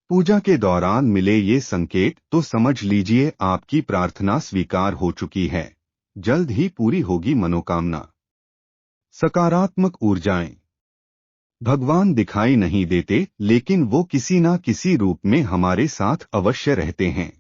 पूजा के दौरान मिले ये संकेत तो समझ लीजिए आपकी प्रार्थना स्वीकार हो चुकी है। जल्द ही पूरी होगी मनोकामना। सकारात्मक ऊर्जाएं। भगवान दिखाई नहीं देते, लेकिन वो किसी न किसी रूप में हमारे साथ अवश्य रहते हैं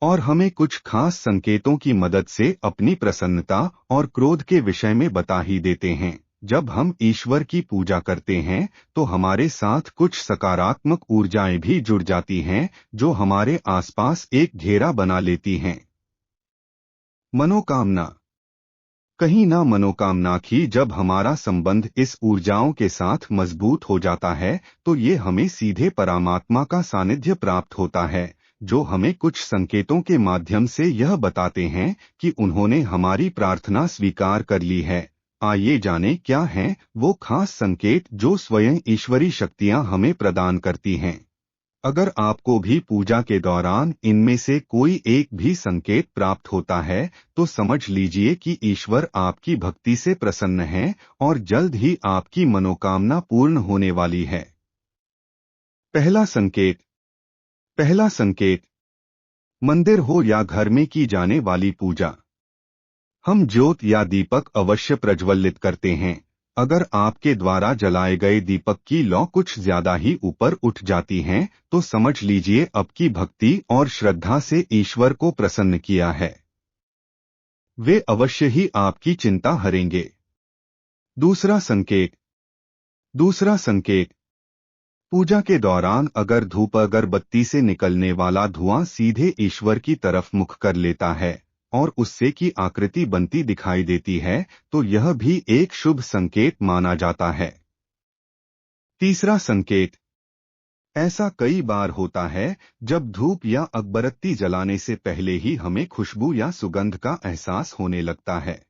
और हमें कुछ खास संकेतों की मदद से अपनी प्रसन्नता और क्रोध के विषय में बता ही देते हैं। जब हम ईश्वर की पूजा करते हैं तो हमारे साथ कुछ सकारात्मक ऊर्जाएं भी जुड़ जाती हैं, जो हमारे आसपास एक घेरा बना लेती हैं। मनोकामना। कहीं ना मनोकामना की जब हमारा संबंध इस ऊर्जाओं के साथ मजबूत हो जाता है तो ये हमें सीधे परमात्मा का सानिध्य प्राप्त होता है, जो हमें कुछ संकेतों के माध्यम से यह बताते हैं कि उन्होंने हमारी प्रार्थना स्वीकार कर ली है। आइए जानें क्या हैं वो खास संकेत जो स्वयं ईश्वरी शक्तियां हमें प्रदान करती हैं। अगर आपको भी पूजा के दौरान इनमें से कोई एक भी संकेत प्राप्त होता है तो समझ लीजिए कि ईश्वर आपकी भक्ति से प्रसन्न है और जल्द ही आपकी मनोकामना पूर्ण होने वाली है। पहला संकेत। पहला संकेत। मंदिर हो या घर में की जाने वाली पूजा। हम ज्योत या दीपक अवश्य प्रज्वलित करते हैं। अगर आपके द्वारा जलाए गए दीपक की लौ कुछ ज्यादा ही ऊपर उठ जाती हैं तो समझ लीजिए अब की भक्ति और श्रद्धा से ईश्वर को प्रसन्न किया है। वे अवश्य ही आपकी चिंता हरेंगे। दूसरा संकेत। दूसरा संकेत। पूजा के दौरान अगर धूप अगरबत्ती से निकलने वाला धुआं सीधे ईश्वर की तरफ मुख कर लेता है और उससे की आकृति बनती दिखाई देती है तो यह भी एक शुभ संकेत माना जाता है। तीसरा संकेत। ऐसा कई बार होता है जब धूप या अगरबत्ती जलाने से पहले ही हमें खुशबू या सुगंध का एहसास होने लगता है।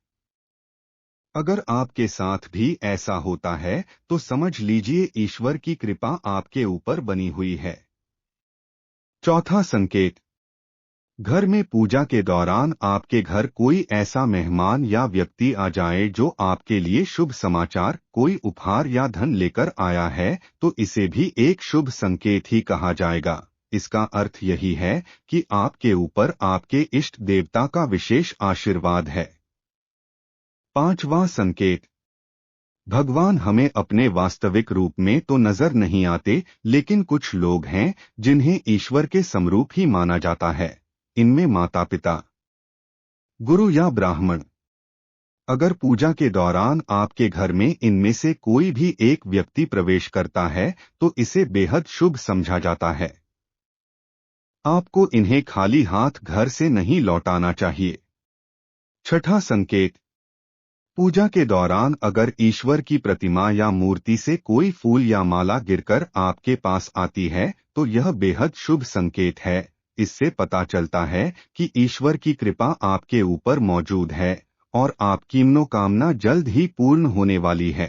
अगर आपके साथ भी ऐसा होता है तो समझ लीजिए ईश्वर की कृपा आपके ऊपर बनी हुई है। चौथा संकेत। घर में पूजा के दौरान आपके घर कोई ऐसा मेहमान या व्यक्ति आ जाए जो आपके लिए शुभ समाचार, कोई उपहार या धन लेकर आया है तो इसे भी एक शुभ संकेत ही कहा जाएगा। इसका अर्थ यही है कि आपके ऊपर आपके इष्ट देवता का विशेष आशीर्वाद है। पांचवां संकेत। भगवान हमें अपने वास्तविक रूप में तो नजर नहीं आते, लेकिन कुछ लोग हैं जिन्हें ईश्वर के समरूप ही माना जाता है। इनमें माता पिता, गुरु या ब्राह्मण। अगर पूजा के दौरान आपके घर में इनमें से कोई भी एक व्यक्ति प्रवेश करता है तो इसे बेहद शुभ समझा जाता है। आपको इन्हें खाली हाथ घर से नहीं लौटाना चाहिए। छठा संकेत। पूजा के दौरान अगर ईश्वर की प्रतिमा या मूर्ति से कोई फूल या माला गिरकर आपके पास आती है तो यह बेहद शुभ संकेत है। इससे पता चलता है कि ईश्वर की कृपा आपके ऊपर मौजूद है और आपकी मनोकामना जल्द ही पूर्ण होने वाली है।